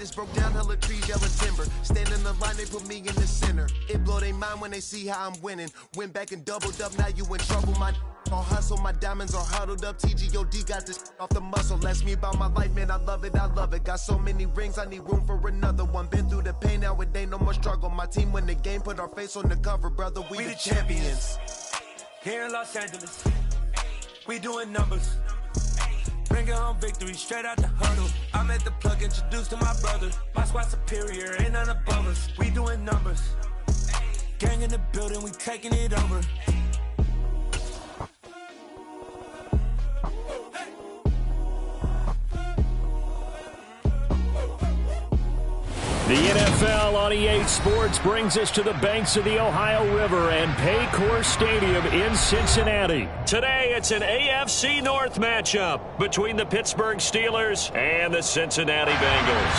just broke down hella trees, yelling timber. Stand in the line, they put me in the center. It blow their mind when they see how I'm winning. Went back and doubled up, now you in trouble. My all hustle, my diamonds are huddled up. TGOD got this off the muscle. Ask me about my life, man, I love it, I love it. Got so many rings, I need room for another one. Been through the pain, now it ain't no more struggle. My team win the game, put our face on the cover, brother, we the champions. Here in Los Angeles, we doing numbers. Bringing home victory straight out the huddle. I'm at the plug, introduced to my brother. My squad superior, ain't none above us. We doing numbers. Gang in the building, we taking it over. The NFL on EA Sports brings us to the banks of the Ohio River and Paycor Stadium in Cincinnati. Today, it's an AFC North matchup between the Pittsburgh Steelers and the Cincinnati Bengals.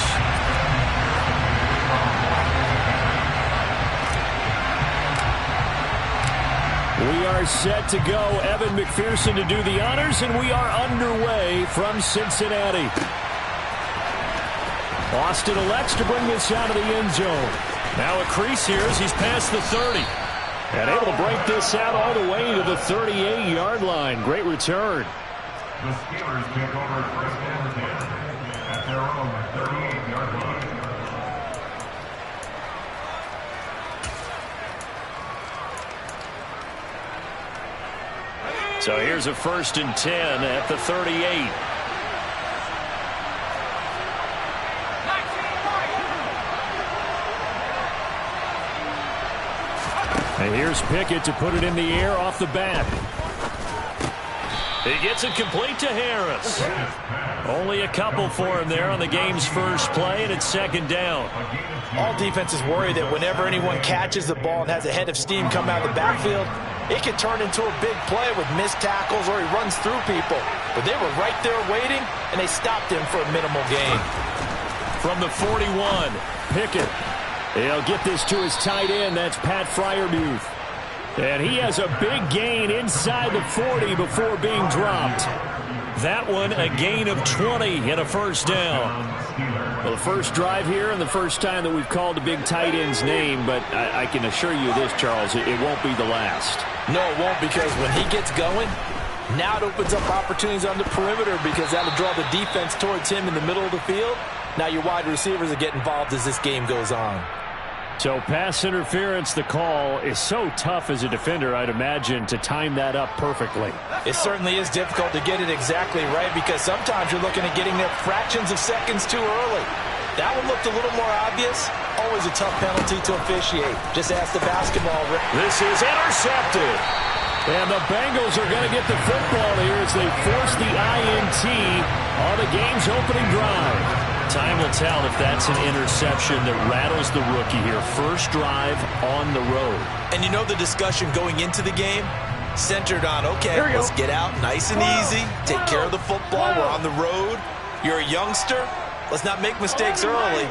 We are set to go. Evan McPherson to do the honors, and we are underway from Cincinnati. Austin elects to bring this out of the end zone. Now a crease here as he's past the 30. And able to break this out all the way to the 38-yard line. Great return. The Steelers take over first and 10 at their own 38-yard line. So here's a 1st and 10 at the 38. And here's Pickett to put it in the air off the bat. He gets it complete to Harris. Only a couple for him there on the game's first play, and it's 2nd down. All defenses worry that whenever anyone catches the ball and has a head of steam come out of the backfield, it can turn into a big play with missed tackles or he runs through people. But they were right there waiting, and they stopped him for a minimal gain. From the 41, Pickett. He'll get this to his tight end. That's Pat Freiermuth. And he has a big gain inside the 40 before being dropped. That one, a gain of 20 and a 1st down. Well, the first drive here and the first time that we've called the big tight end's name, but I can assure you this, Charles, it won't be the last. No, it won't, because when he gets going, now it opens up opportunities on the perimeter because that'll draw the defense towards him in the middle of the field. Now your wide receivers will get involved as this game goes on. So pass interference, the call is so tough as a defender, I'd imagine, to time that up perfectly. It certainly is difficult to get it exactly right because sometimes you're looking at getting there fractions of seconds too early. That one looked a little more obvious. Always a tough penalty to officiate. Just ask the basketball. This is intercepted. And the Bengals are going to get the football here as they force the INT on the game's opening drive. Time will tell if that's an interception that rattles the rookie here. First drive on the road. And you know the discussion going into the game? Centered on, okay, let's get out nice and easy. Take care of the football. We're on the road. You're a youngster. Let's not make mistakes early.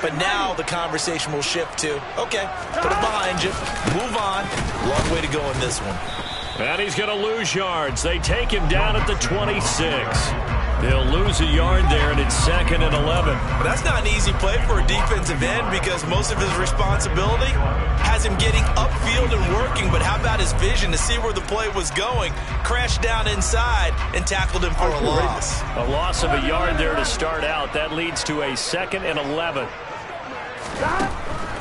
But now the conversation will shift to, okay, put it behind you. Move on. Long way to go in this one. And he's going to lose yards. They take him down at the 26. They'll lose a yard there, and it's 2nd and 11. But that's not an easy play for a defensive end because most of his responsibility has him getting upfield and working. But how about his vision to see where the play was going? Crashed down inside and tackled him for a loss. A loss of a yard there to start out. That leads to a 2nd and 11.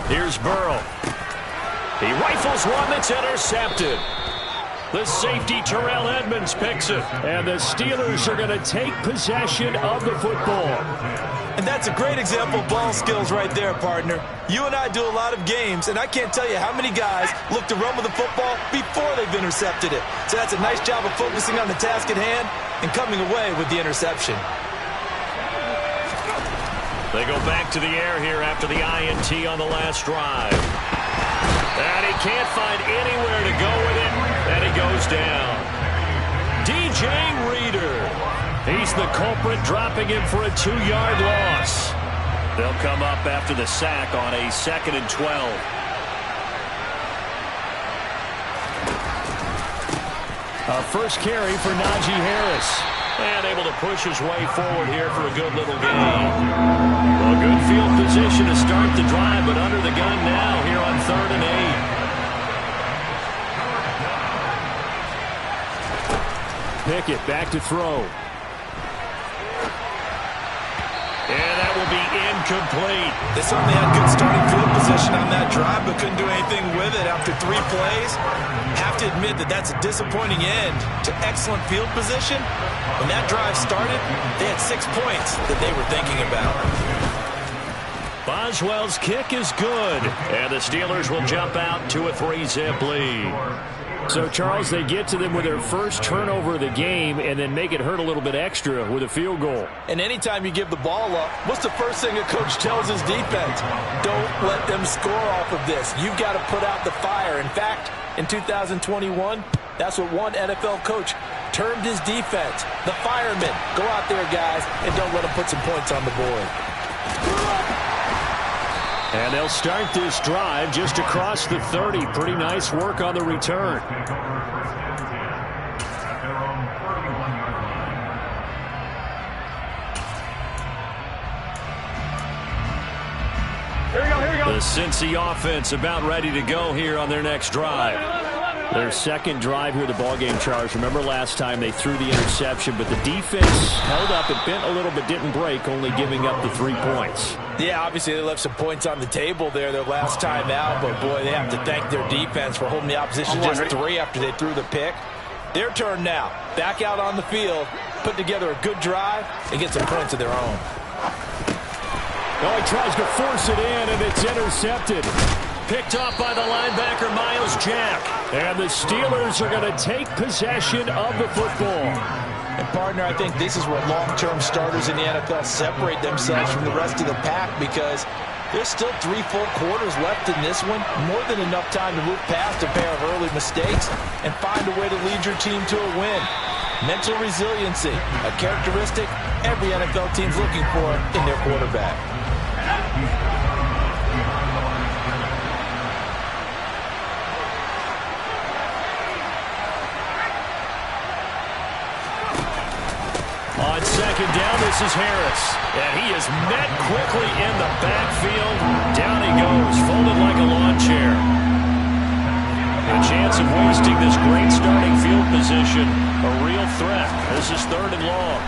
Here's Burrow. He rifles one that's intercepted. The safety, Terrell Edmonds, picks it. And the Steelers are going to take possession of the football. And that's a great example of ball skills right there, partner. You and I do a lot of games, and I can't tell you how many guys look to run with the football before they've intercepted it. So that's a nice job of focusing on the task at hand and coming away with the interception. They go back to the air here after the INT on the last drive. And he can't find anywhere to go with it, and he goes down. DJ Reader. He's the culprit, dropping him for a 2-yard loss. They'll come up after the sack on a 2nd and 12. A first carry for Najee Harris. And able to push his way forward here for a good little gain. Well, good field start the drive, but under the gun now here on 3rd and 8. Pickett back to throw. And that will be incomplete. They certainly had good starting field position on that drive, but couldn't do anything with it after 3 plays. Have to admit that that's a disappointing end to excellent field position. When that drive started, they had 6 points that they were thinking about. Boswell's kick is good, and the Steelers will jump out to a 3-zip lead. So, Charles, they get to them with their first turnover of the game and then make it hurt a little bit extra with a field goal. And anytime you give the ball up, what's the first thing a coach tells his defense? Don't let them score off of this. You've got to put out the fire. In fact, in 2021, that's what one NFL coach termed his defense. The firemen. Go out there, guys, and don't let them put some points on the board. And they'll start this drive just across the 30. Pretty nice work on the return. Here we go. The Cincy offense about ready to go here on their next drive. Their second drive here, the ballgame, Charles. Remember last time they threw the interception, but the defense held up. It bent a little but didn't break, only giving up the 3 points. Yeah, obviously they left some points on the table there their last time out, but boy, they have to thank their defense for holding the opposition just 3 after they threw the pick. Their turn now. Back out on the field, put together a good drive, and get some points of their own. Oh, he tries to force it in, and it's intercepted. Picked off by the linebacker, Miles Jack. And the Steelers are going to take possession of the football. And, partner, I think this is where long-term starters in the NFL separate themselves from the rest of the pack because there's still 3 full quarters left in this one. More than enough time to move past a pair of early mistakes and find a way to lead your team to a win. Mental resiliency, a characteristic every NFL team's looking for in their quarterback. On second down, this is Harris. And he is met quickly in the backfield. Down he goes, folded like a lawn chair. A chance of wasting this great starting field position. A real threat. This is 3rd and long.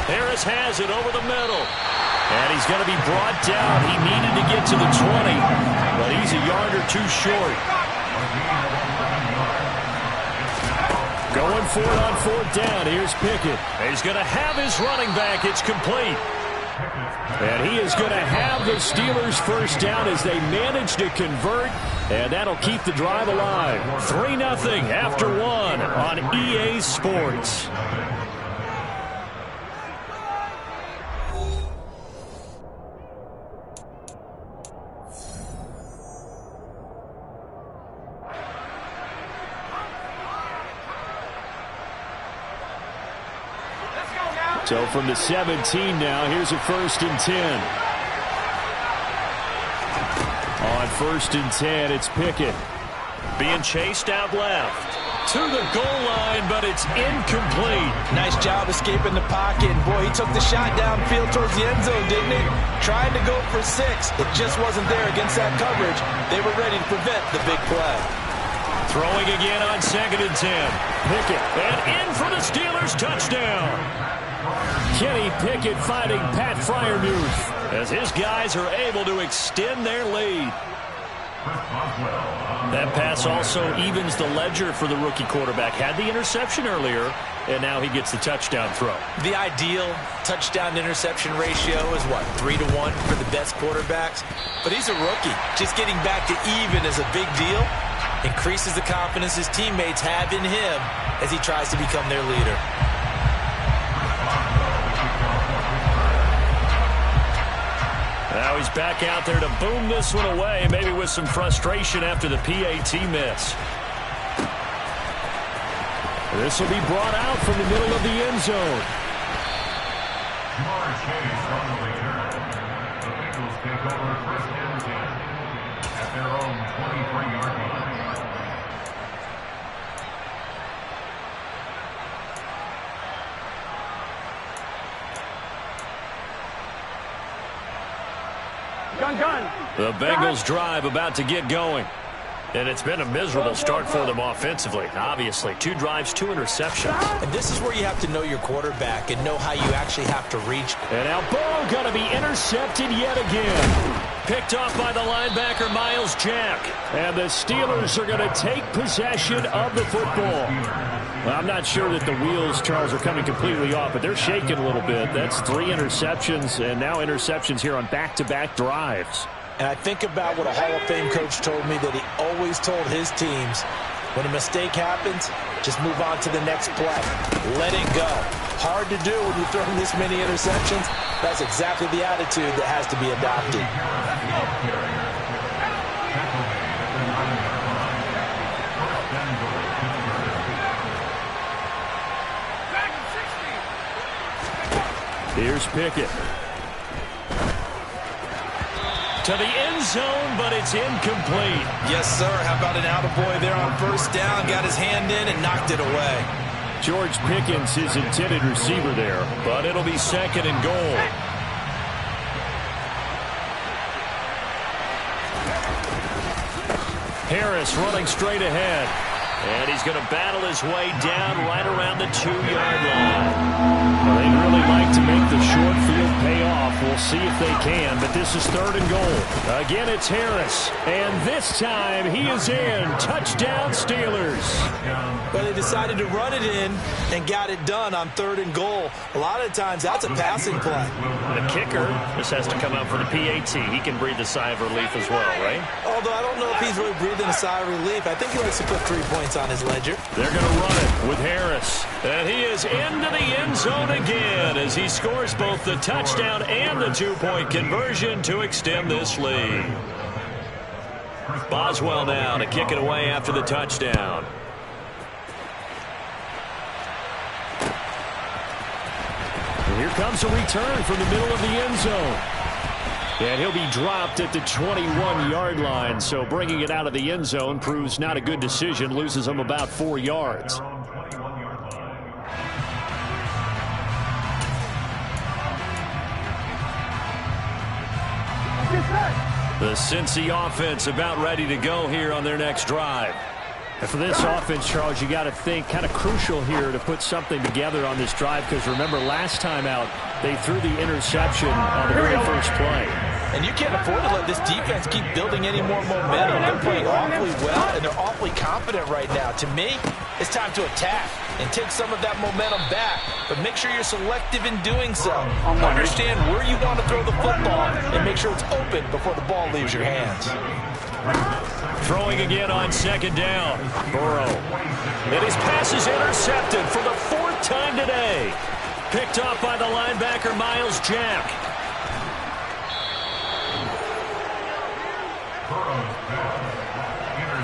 Harris has it over the middle. And he's going to be brought down. He needed to get to the 20, but he's a yard or 2 short. Going for it on 4th down. Here's Pickett. He's going to have his running back. It's complete. And he is going to have the Steelers first down as they manage to convert. And that'll keep the drive alive. 3-0 after 1 on EA Sports. So from the 17 now, here's a 1st and 10. On 1st and 10, it's Pickett. Being chased out left. To the goal line, but it's incomplete. Nice job escaping the pocket. And boy, he took the shot downfield towards the end zone, didn't he? Trying to go for 6. It just wasn't there against that coverage. They were ready to prevent the big play. Throwing again on 2nd and 10. Pickett, and in for the Steelers touchdown. Kenny Pickett fighting Pat Freiermuth as his guys are able to extend their lead. That pass also evens the ledger for the rookie quarterback. Had the interception earlier, and now he gets the touchdown throw. The ideal touchdown-interception ratio is, what, 3-to-1 for the best quarterbacks? But he's a rookie. Just getting back to even is a big deal. Increases the confidence his teammates have in him as he tries to become their leader. Now he's back out there to boom this one away, maybe with some frustration after the PAT miss. This will be brought out from the middle of the end zone. The Bengals take over 1st and 10 at their own 23-yard line. The Bengals drive about to get going. And it's been a miserable start for them offensively, obviously. 2 drives, 2 interceptions. And this is where you have to know your quarterback and know how you actually have to reach. And now Burrow going to be intercepted yet again. Picked off by the linebacker, Miles Jack. And the Steelers are going to take possession of the football. Well, I'm not sure that the wheels, Charles, are coming completely off, but they're shaking a little bit. That's 3 interceptions, and now interceptions here on back-to-back drives. And I think about what a Hall of Fame coach told me, that he always told his teams, when a mistake happens, just move on to the next play. Let it go. Hard to do when you throw this many interceptions. That's exactly the attitude that has to be adopted. Here's Pickett. To the end zone, but it's incomplete. Yes, sir. How about an attaboy there on first down? Got his hand in and knocked it away. George Pickens, his intended receiver there, but it'll be 2nd and goal. Harris running straight ahead. And he's going to battle his way down right around the 2-yard line. Well, they'd really like to make the short field pay off. We'll see if they can, but this is 3rd and goal. Again, it's Harris. And this time, he is in. Touchdown, Steelers. Well, they decided to run it in and got it done on 3rd and goal. A lot of times, that's a passing play. The kicker just has to come out for the PAT. He can breathe a sigh of relief as well, right? Although I don't know if he's really breathing a sigh of relief. I think he likes to put 3 points on his ledger. They're going to run it with Harris. And he is into the end zone again as he scores both the touchdown and the 2-point conversion to extend this lead. Boswell now to kick it away after the touchdown. And here comes a return from the middle of the end zone. And he'll be dropped at the 21-yard line, so bringing it out of the end zone proves not a good decision, loses him about 4 yards. The Cincy offense about ready to go here on their next drive. And for this offense, Charles, you got to think kind of crucial here to put something together on this drive, because remember last time out they threw the interception on the very first play. And you can't afford to let this defense keep building any more momentum. They're playing awfully well, and they're awfully confident right now. To me, it's time to attack and take some of that momentum back, but make sure you're selective in doing so. Understand where you want to throw the football and make sure it's open before the ball leaves your hands. Throwing again on 2nd down. Burrow. And his pass is intercepted for the 4th time today. Picked off by the linebacker, Miles Jack.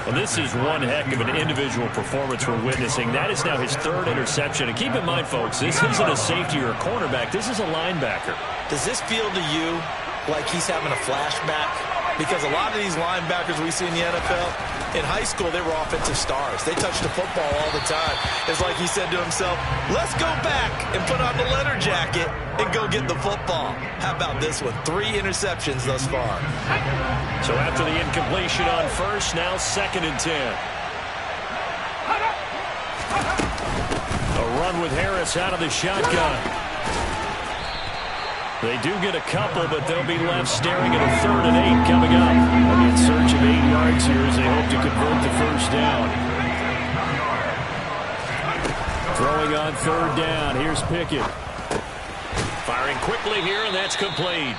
Well, this is one heck of an individual performance we're witnessing. That is now his 3rd interception. And keep in mind, folks, this isn't a safety or a cornerback. This is a linebacker. Does this feel to you like he's having a flashback? Because a lot of these linebackers we see in the NFL, in high school, they were offensive stars. They touched the football all the time. It's like he said to himself, let's go back and put on the leather jacket and go get the football. How about this one? 3 interceptions thus far. So after the incompletion on first, now 2nd and 10. A run with Harris out of the shotgun. They do get a couple, but they'll be left staring at a 3rd and 8 coming up. They'll be in search of 8 yards here as they hope to convert the first down. Throwing on 3rd down. Here's Pickett. Firing quickly here, and that's complete.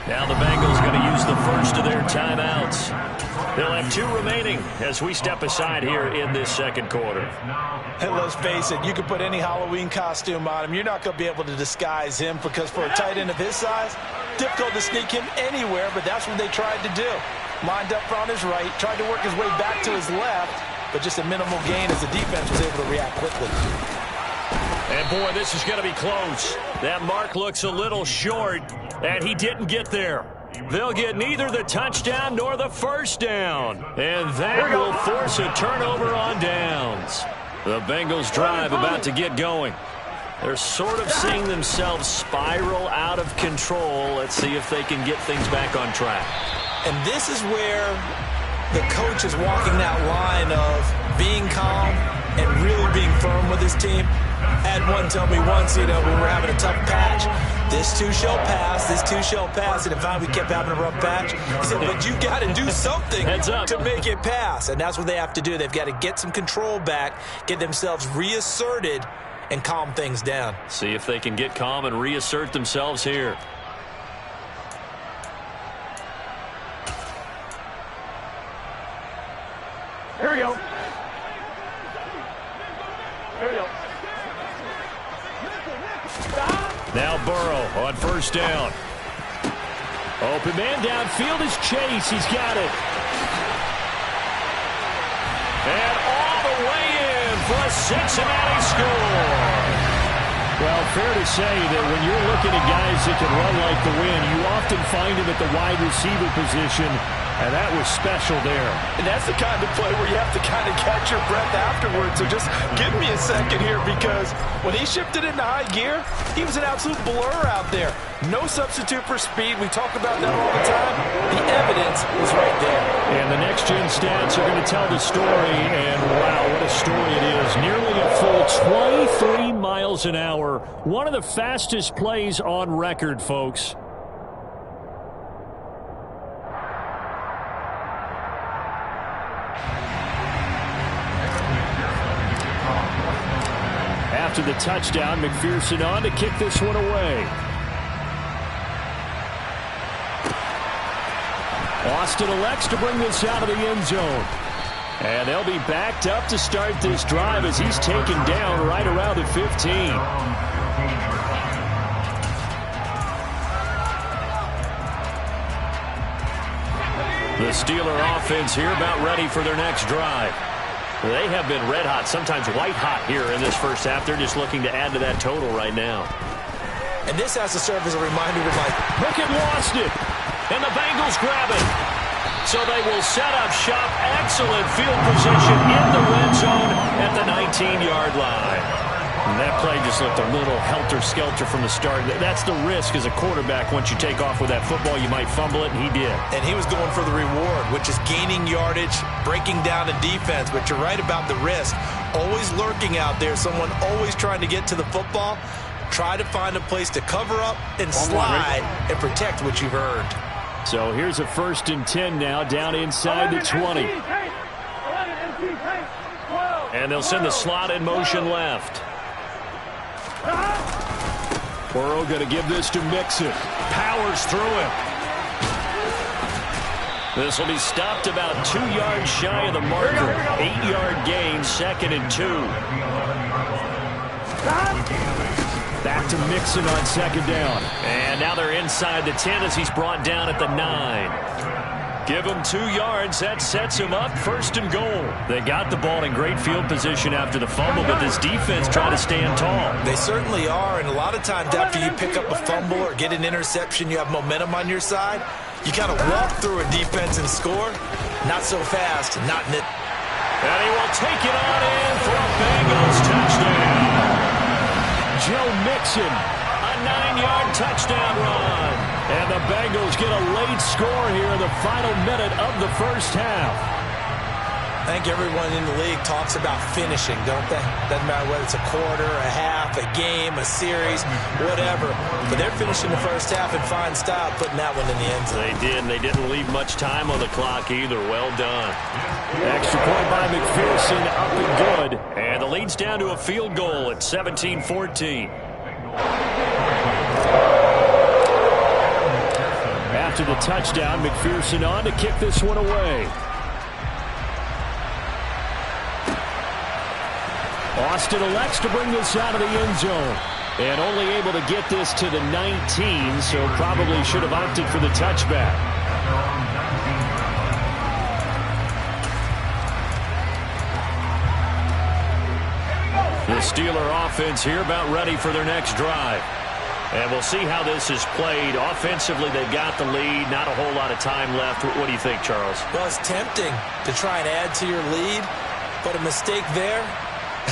Now the Bengals going to use the first of their timeouts. They'll have 2 remaining as we step aside here in this 2nd quarter. And let's face it, you can put any Halloween costume on him. You're not going to be able to disguise him, because for a tight end of his size, difficult to sneak him anywhere, but that's what they tried to do. Lined up on his right, tried to work his way back to his left, but just a minimal gain as the defense was able to react quickly. And boy, this is going to be close. That mark looks a little short, and he didn't get there. They'll get neither the touchdown nor the first down. And that will force a turnover on downs. The Bengals drive about to get going. They're sort of seeing themselves spiral out of control. Let's see if they can get things back on track. And this is where the coach is walking that line of being calm and really being firm with his team. I had one tell me once, when we were having a tough patch, this too shall pass, this too shall pass. And if we kept having a rough patch, he said, but you got to do something to make it pass. And that's what they have to do. They've got to get some control back, get themselves reasserted, and calm things down. See if they can get calm and reassert themselves here. Here we go. Here we go. Now Burrow on first down. Open man downfield is Chase. He's got it. And all the way in for a Cincinnati score. Well, fair to say that when you're looking at guys that can run like the wind, you often find him at the wide receiver position, and that was special there. And that's the kind of play where you have to kind of catch your breath afterwards. So just give me a second here, because when he shifted into high gear, he was an absolute blur out there. No substitute for speed. We talk about that all the time. The evidence was right there. And the next-gen stats are going to tell the story, and wow, what a story it is. Nearly a full 23 miles an hour. One of the fastest plays on record, folks. After the touchdown, McPherson on to kick this one away. Austin elects to bring this out of the end zone. And they'll be backed up to start this drive as he's taken down right around the 15. The Steeler offense here about ready for their next drive. They have been red hot, sometimes white hot here in this first half. They're just looking to add to that total right now. And this has to serve as a reminder to Mike. Pickett lost it, and the Bengals grab it. So they will set up shop. Excellent field position in the red zone at the 19-yard line. And that play just looked a little helter-skelter from the start. That's the risk as a quarterback. Once you take off with that football, you might fumble it, and he did. And he was going for the reward, which is gaining yardage, breaking down a defense. But you're right about the risk. Always lurking out there, someone always trying to get to the football. Try to find a place to cover up and slide and protect what you've earned. So here's a 1st and 10 now, down inside the 20. And they'll send the slot in motion left. Burrow going to give this to Mixon. Powers through him. This will be stopped about 2 yards shy of the marker. 8-yard gain, 2nd and 2. Back to Mixon on 2nd down. And now they're inside the 10 as he's brought down at the 9. Give him 2 yards. That sets him up 1st and goal. They got the ball in great field position after the fumble, but this defense trying to stand tall. They certainly are, and a lot of times after you pick up a fumble or get an interception, you have momentum on your side. You kind of walk through a defense and score. Not so fast, not in it. And he will take it on in for a Bengals touchdown. Joe Mixon, a 9-yard touchdown run. And the Bengals get a late score here in the final minute of the first half. I think everyone in the league talks about finishing, don't they? Doesn't matter whether it's a quarter, a half, a game, a series, whatever. But they're finishing the first half in fine style, putting that one in the end zone. They did, and they didn't leave much time on the clock either. Well done. Extra point by McPherson, up and good. And the lead's down to a field goal at 17-14. After the touchdown, McPherson on to kick this one away. Austin elects to bring this out of the end zone. And only able to get this to the 19, so probably should have opted for the touchback. The Steeler offense here about ready for their next drive. And we'll see how this is played. Offensively, they've got the lead. Not a whole lot of time left. What do you think, Charles? Well, it's tempting to try and add to your lead, but a mistake there,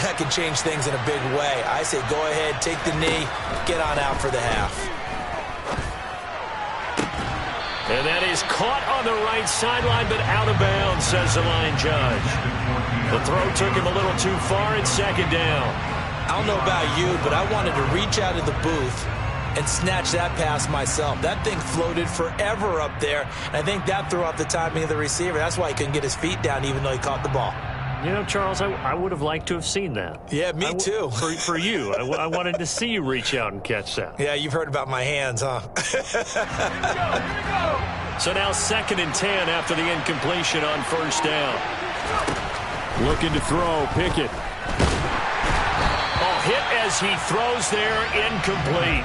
That can change things in a big way. I say go ahead, take the knee, get on out for the half. And that is caught on the right sideline, but out of bounds, says the line judge. The throw took him a little too far in second down. I don't know about you, but I wanted to reach out of the booth and snatch that pass myself. That thing floated forever up there, and I think that threw off the timing of the receiver. That's why he couldn't get his feet down even though he caught the ball. You know, Charles, I would have liked to have seen that. Yeah, me too. For you. I wanted to see you reach out and catch that. Yeah, you've heard about my hands, huh? So now 2nd and 10 after the incompletion on first down. Looking to throw, Pickett. Oh, hit as he throws there, incomplete.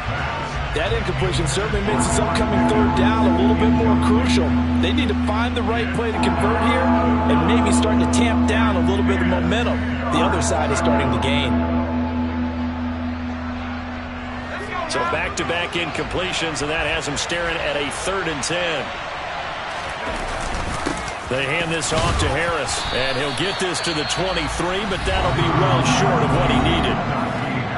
That incompletion certainly makes this upcoming third down a little bit more crucial. They need to find the right play to convert here and maybe start to tamp down a little bit of momentum. The other side is starting to gain. So back-to-back incompletions, and that has them staring at a 3rd and 10. They hand this off to Harris, and he'll get this to the 23, but that'll be well short of what he needed.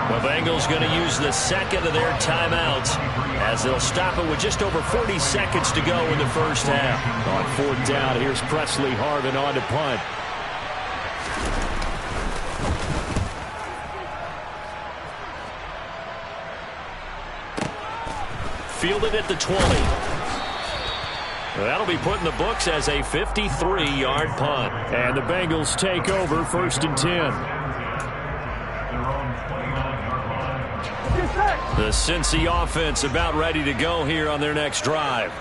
The Bengals going to use the 2nd of their timeouts as they'll stop it with just over 40 seconds to go in the first half. On 4th down, here's Presley Harvin on to punt. Fielded at the 20. That'll be put in the books as a 53-yard punt. And the Bengals take over 1st and 10. The Cincy offense about ready to go here on their next drive.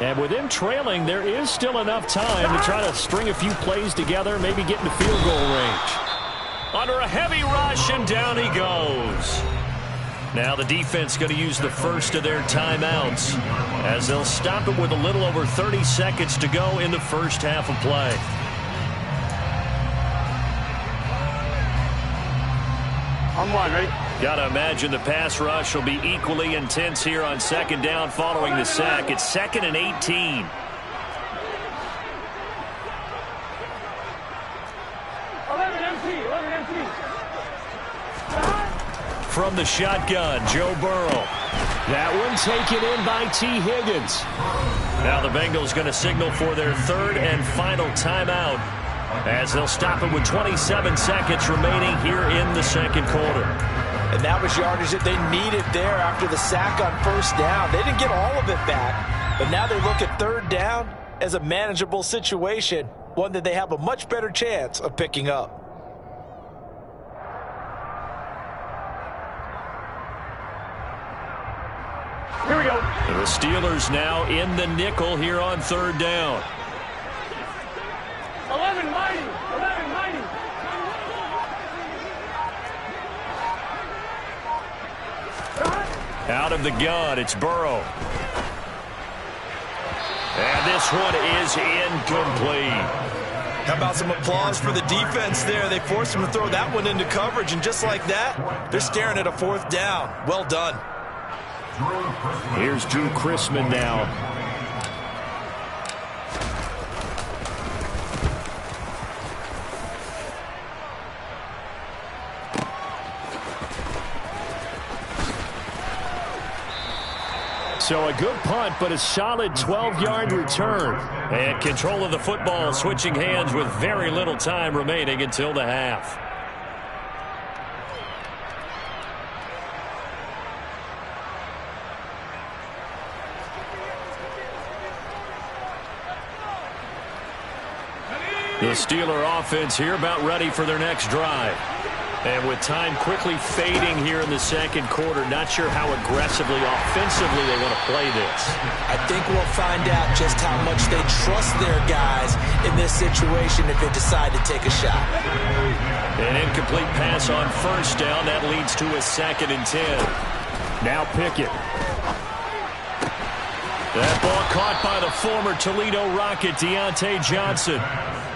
And with them trailing, there is still enough time to try to string a few plays together, maybe get into field goal range. Under a heavy rush, and down he goes. Now the defense going to use the 1st of their timeouts as they'll stop it with a little over 30 seconds to go in the first half of play. On one, ready? Got to imagine the pass rush will be equally intense here on 2nd down following the sack. It's 2nd and 18. From the shotgun, Joe Burrow. That one taken in by T. Higgins. Now the Bengals going to signal for their 3rd and final timeout as they'll stop it with 27 seconds remaining here in the 2nd quarter. And that was yardage that they needed there after the sack on 1st down. They didn't get all of it back, but now they look at 3rd down as a manageable situation, one that they have a much better chance of picking up. Here we go. And the Steelers now in the nickel here on 3rd down. 11 mighty. 11 mighty. Out of the gun, it's Burrow. And this one is incomplete. How about some applause for the defense there? They forced him to throw that one into coverage, and just like that, they're staring at a 4th down. Well done. Here's Drew Chrisman now. So a good punt, but a solid 12-yard return. And control of the football switching hands with very little time remaining until the half. The Steeler offense here about ready for their next drive. And with time quickly fading here in the 2nd quarter, not sure how aggressively, offensively they want to play this. I think we'll find out just how much they trust their guys in this situation if they decide to take a shot. An incomplete pass on 1st down. That leads to a 2nd and 10. Now Pickett. That ball caught by the former Toledo Rocket, Deontay Johnson.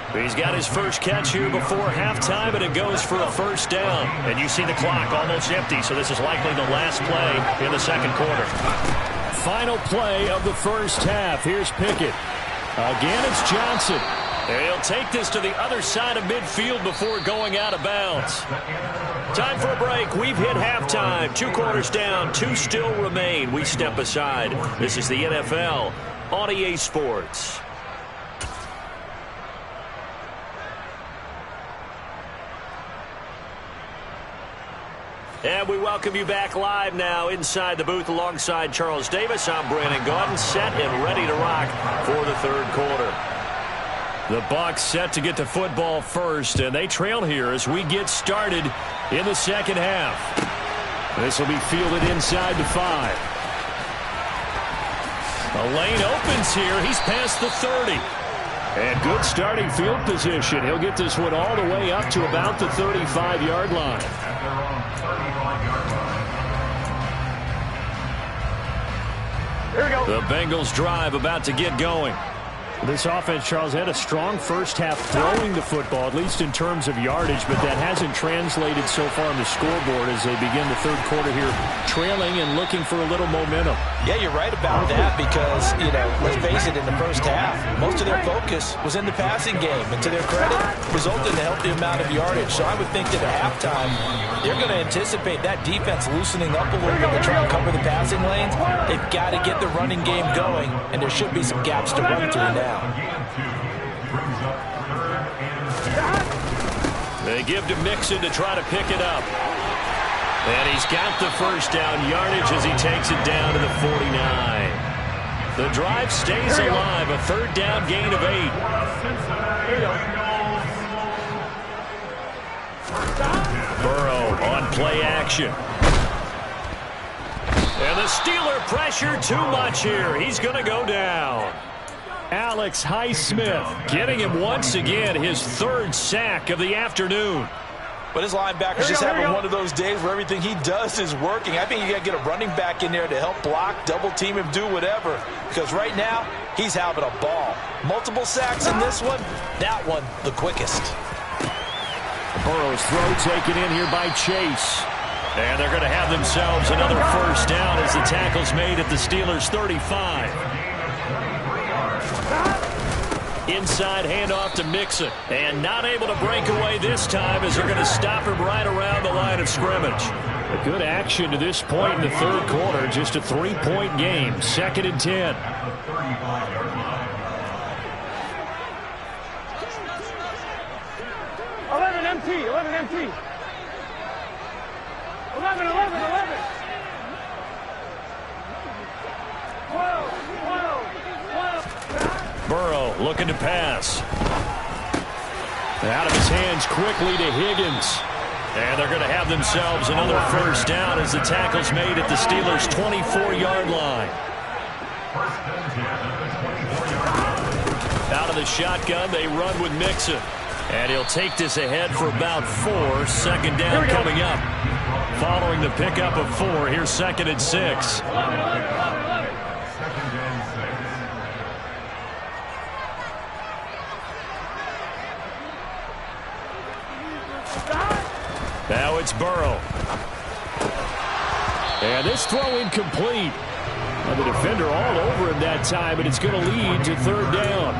He's got his first catch here before halftime, and it goes for a 1st down. And you see the clock almost empty, so this is likely the last play in the 2nd quarter. Final play of the first half. Here's Pickett. Again, it's Johnson. And he'll take this to the other side of midfield before going out of bounds. Time for a break. We've hit halftime. 2 quarters down, 2 still remain. We step aside. This is the NFL on EA Sports. And we welcome you back live now inside the booth alongside Charles Davis. I'm Brandon Gaudin, set and ready to rock for the third quarter. The Bucs set to get the football first, and they trail here as we get started in the second half. This will be fielded inside the 5. A lane opens here. He's past the 30. And good starting field position. He'll get this one all the way up to about the 35-yard line. Here we go. The Bengals drive about to get going. This offense, Charles, had a strong first half throwing the football, at least in terms of yardage, but that hasn't translated so far on the scoreboard as they begin the third quarter here, trailing and looking for a little momentum. Yeah, you're right about that because, let's face it, in the first half, most of their focus was in the passing game. And to their credit, resulted in a healthy amount of yardage. So I would think that at halftime, they're going to anticipate that defense loosening up a little bit to try and cover the passing lanes. They've got to get the running game going, and there should be some gaps to run through now. They give to Mixon to try to pick it up. And he's got the first down yardage as he takes it down to the 49. The drive stays alive. A third down gain of 8. Burrow on play action. And the Steeler pressure too much here. He's going to go down. Alex Highsmith getting him once again, his 3rd sack of the afternoon. But his linebacker's just having one of those days where everything he does is working. I think you got to get a running back in there to help block, double team him, do whatever. Because right now, he's having a ball. Multiple sacks in this one. That one, the quickest. Burrow's throw taken in here by Chase. And they're going to have themselves another first down as the tackle's made at the Steelers' 35. Inside handoff to Mixon. And not able to break away this time as they're going to stop him right around the line of scrimmage. A good action to this point in the third quarter. Just a 3-point game. 2nd and 10. 11 MT. 11 MT. 11. 12. Burrow looking to pass. Out of his hands quickly to Higgins. And they're going to have themselves another first down as the tackle's made at the Steelers' 24-yard line. Out of the shotgun, they run with Mixon. And he'll take this ahead for about 4. 2nd down coming up. Following the pickup of 4, here's 2nd and 6. Now it's Burrow. And this throw incomplete. And the defender all over him that time, and it's going to lead to 3rd down.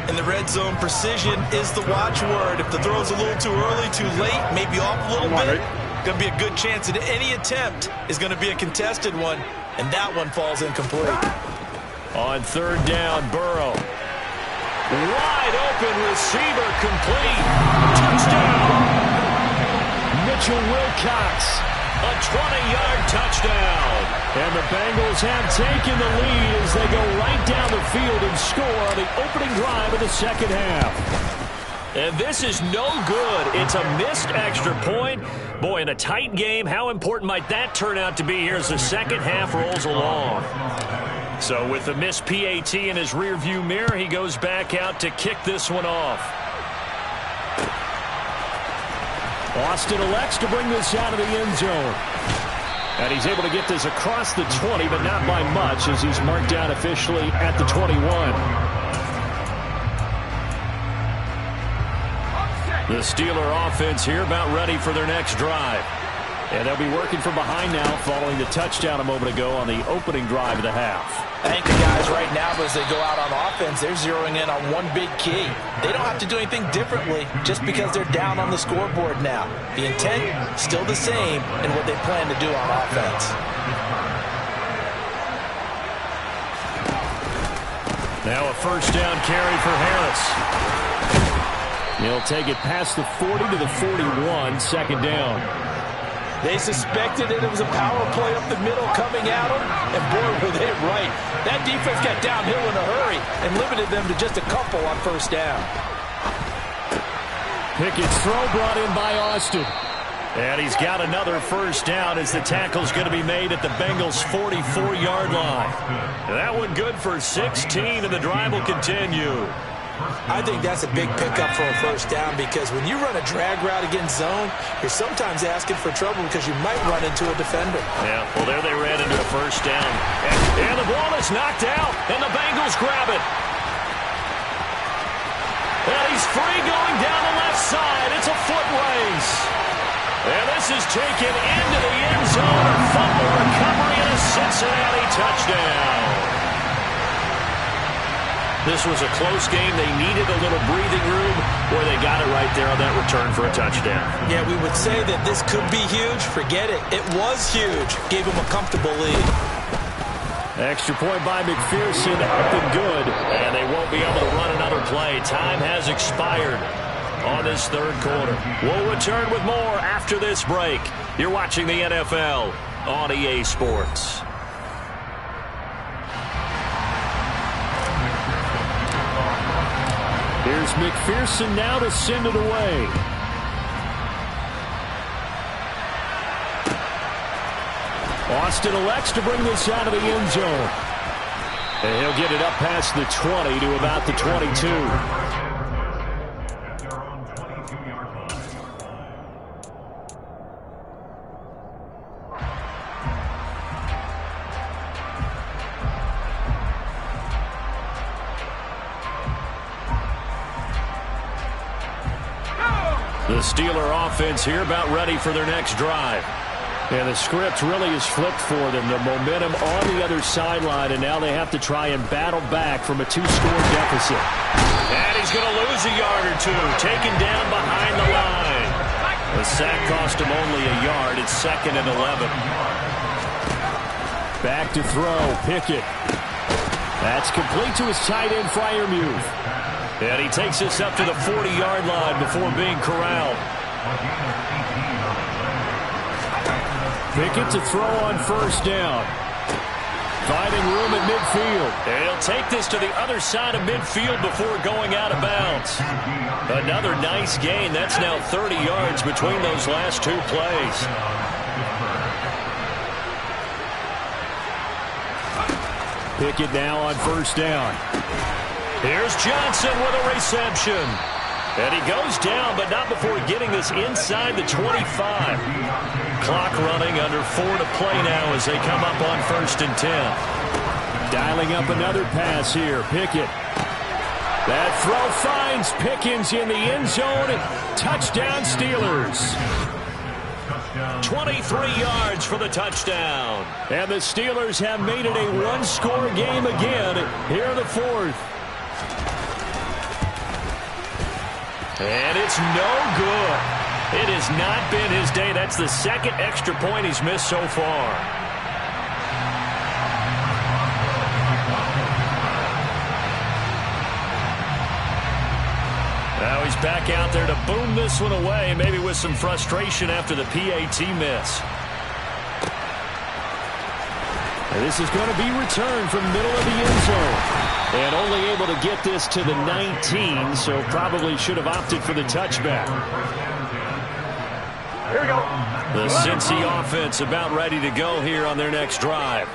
In the red zone, precision is the watchword. If the throw's a little too early, too late, maybe off a little bit, going to be a good chance that any attempt is going to be a contested one, and that one falls incomplete. On 3rd down, Burrow. Wide open receiver, complete. Touchdown. Mitchell Wilcox. A 20-yard touchdown. And the Bengals have taken the lead as they go right down the field and score on the opening drive of the second half. And this is no good. It's a missed extra point. Boy, in a tight game, how important might that turn out to be here as the second half rolls along? So with the missed PAT in his rearview mirror, he goes back out to kick this one off. Austin elects to bring this out of the end zone. And he's able to get this across the 20, but not by much as he's marked down officially at the 21. The Steeler offense here about ready for their next drive. And they'll be working from behind now following the touchdown a moment ago on the opening drive of the half. I think the guys right now, as they go out on offense, they're zeroing in on one big key. They don't have to do anything differently just because they're down on the scoreboard now. The intent, still the same in what they plan to do on offense. Now a first down carry for Harris. He'll take it past the 40 to the 41, second down. They suspected it was a power play up the middle coming at them, and boy, were they right. That defense got downhill in a hurry and limited them to just a couple on first down. Pickett's throw brought in by Austin. And he's got another first down as the tackle's going to be made at the Bengals' 44-yard line. That one good for 16, and the drive will continue. I think that's a big pickup for a first down because when you run a drag route against zone, you're sometimes asking for trouble because you might run into a defender. Yeah, well, there they ran into a first down. And the ball is knocked out, and the Bengals grab it. And he's free going down the left side. It's a foot race. And this is taken into the end zone. A fumble recovery and a Cincinnati touchdown. This was a close game. They needed a little breathing room where they got it right there on that return for a touchdown. Yeah, we would say that this could be huge. Forget it. It was huge. Gave them a comfortable lead. Extra point by McPherson, up and good. And they won't be able to run another play. Time has expired on this third quarter. We'll return with more after this break. You're watching the NFL on EA Sports. Here's McPherson now to send it away. Austin elects to bring this out of the end zone. And he'll get it up past the 20 to about the 22. The Steeler offense here about ready for their next drive. And the script really is flipped for them. The momentum on the other sideline, and now they have to try and battle back from a two-score deficit. And he's going to lose a yard or two, taken down behind the line. The sack cost him only a yard. It's 2nd and 11. Back to throw, Pickett. That's complete to his tight end, Freiermuth. And he takes this up to the 40-yard line before being corralled. Pickett to throw on first down. Finding room at midfield. And he'll take this to the other side of midfield before going out of bounds. Another nice gain. That's now 30 yards between those last two plays. Pickett now on first down. Here's Johnson with a reception. And he goes down, but not before getting this inside the 25. Clock running, under 4 to play now as they come up on 1st and 10. Dialing up another pass here, Pickett. That throw finds Pickens in the end zone. Touchdown Steelers. 23 yards for the touchdown. And the Steelers have made it a one-score game again here in the 4th. And it's no good. It has not been his day. That's the 2nd extra point he's missed so far. Now he's back out there to boom this one away, maybe with some frustration after the PAT miss. And this is going to be returned from the middle of the end zone. And only able to get this to the 19, so probably should have opted for the touchback. Here we go. The Cincy offense about ready to go here on their next drive.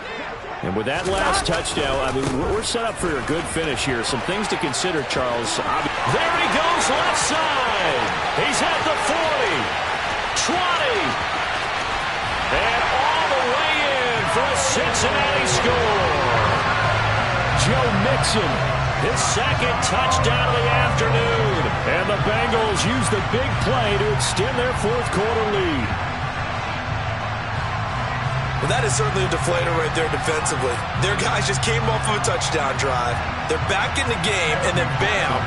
And with that last touchdown, I mean, we're set up for a good finish here. Some things to consider, Charles. There he goes, left side. He's at the 40, 20, and all the way in for a Cincinnati score. Joe Mixon, his 2nd touchdown of the afternoon. And the Bengals use the big play to extend their 4th quarter lead. Well, that is certainly a deflator right there defensively. Their guys just came off of a touchdown drive. They're back in the game, and then bam,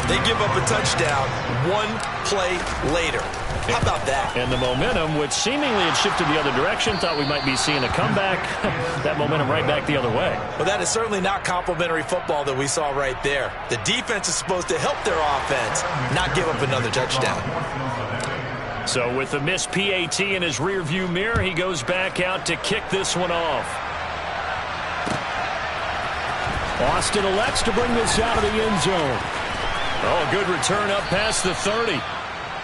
they give up a touchdown one play later. How about that? And the momentum, which seemingly had shifted the other direction, thought we might be seeing a comeback. That momentum right back the other way. Well, that is certainly not complimentary football that we saw right there. The defense is supposed to help their offense, not give up another touchdown. So with the missed PAT in his rearview mirror, he goes back out to kick this one off. Austin elects to bring this out of the end zone. Oh, a good return up past the 30.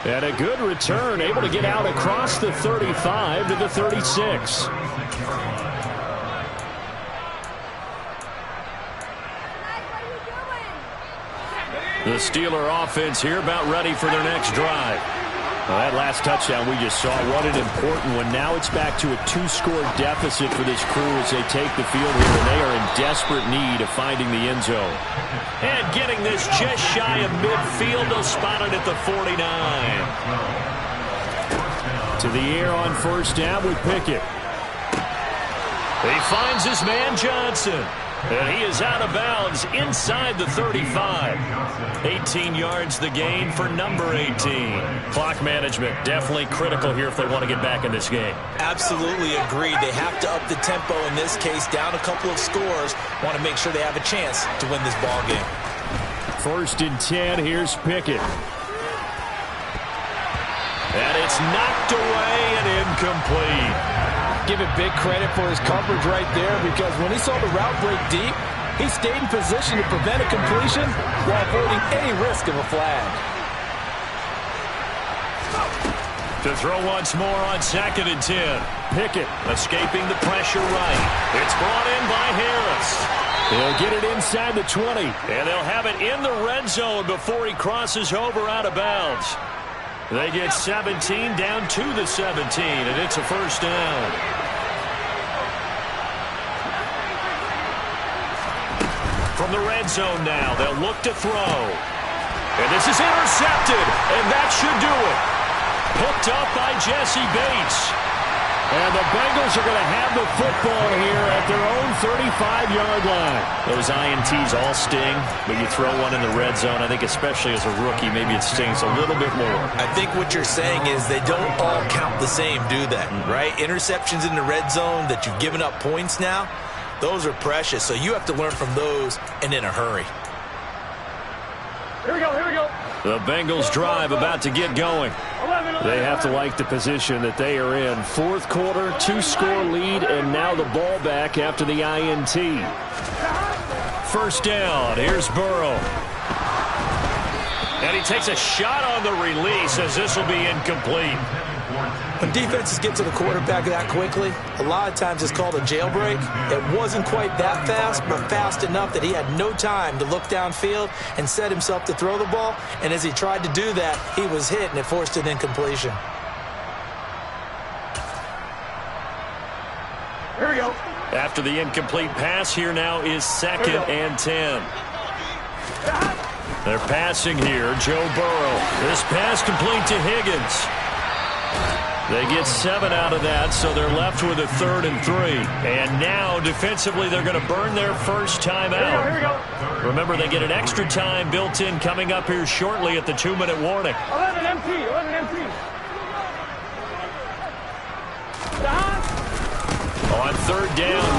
And a good return, able to get out across the 35 to the 36. The Steeler offense here about ready for their next drive. Well, that last touchdown we just saw, what an important one. Now it's back to a 2-score deficit for this crew as they take the field here, and they are in desperate need of finding the end zone. And getting this just shy of midfield, they'll spot it at the 49. To the air on first down with Pickett. He finds his man Johnson. And he is out of bounds inside the 35. 18 yards the gain for number 18. Clock management definitely critical here if they want to get back in this game. Absolutely agreed. They have to up the tempo in this case, down a couple of scores. Want to make sure they have a chance to win this ball game. 1st and 10, here's Pickett. And it's knocked away and incomplete. Give it big credit for his coverage right there, because when he saw the route break deep, he stayed in position to prevent a completion while avoiding any risk of a flag. To throw once more on 2nd and 10. Pickett escaping the pressure right. It's brought in by Harris. He'll get it inside the 20, and they'll have it in the red zone before he crosses over out of bounds. They get 17 down to the 17, and it's a first down. From the red zone now, they'll look to throw. And this is intercepted, and that should do it. Hooked up by Jesse Bates. And the Bengals are going to have the football here at their own 35-yard line. Those INTs all sting, but you throw one in the red zone, I think especially as a rookie, maybe it stings a little bit more. I think what you're saying is they don't all count the same, do they? Right? Interceptions in the red zone that you've given up points now, those are precious. So you have to learn from those and in a hurry. Here we go, here we go. The Bengals drive about to get going. They have to like the position that they are in. 4th quarter, 2-score lead, and now the ball back after the INT. First down, here's Burrow. And he takes a shot on the release as this will be incomplete. When defenses get to the quarterback that quickly, a lot of times it's called a jailbreak. It wasn't quite that fast, but fast enough that he had no time to look downfield and set himself to throw the ball. And as he tried to do that, he was hit, and it forced an incompletion. Here we go. After the incomplete pass, here now is 2nd and 10. They're passing here, Joe Burrow. This pass complete to Higgins. They get 7 out of that, so they're left with a 3rd and 3. And now, defensively, they're going to burn their first timeout. Here we go. Remember, they get an extra time built in coming up here shortly at the 2-minute warning. 11 MT, 11 MT. On 3rd down,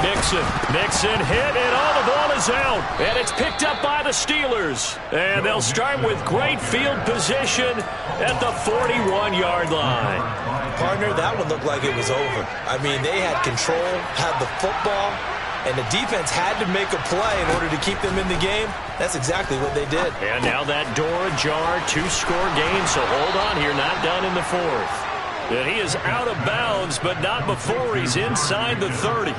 Mixon hit, and all the ball is out. And it's picked up by the Steelers. And they'll start with great field position at the 41-yard line. Partner, that one looked like it was over. I mean, they had control, had the football, and the defense had to make a play in order to keep them in the game. That's exactly what they did. And now that door ajar, 2-score game, so hold on here, not done in the 4th. And he is out of bounds, but not before he's inside the 30.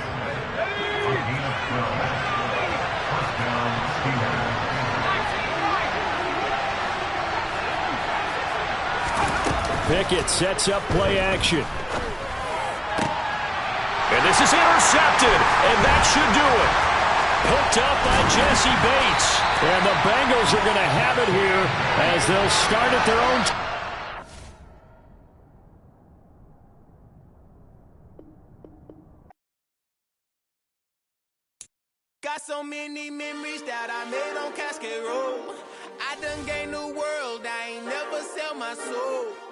Pickett sets up play action. And this is intercepted, and that should do it. Hooked up by Jesse Bates. And the Bengals are going to have it here as they'll start at their own Got so many memories that I made on Cascade Road. I done gained the world, I ain't never sell my soul.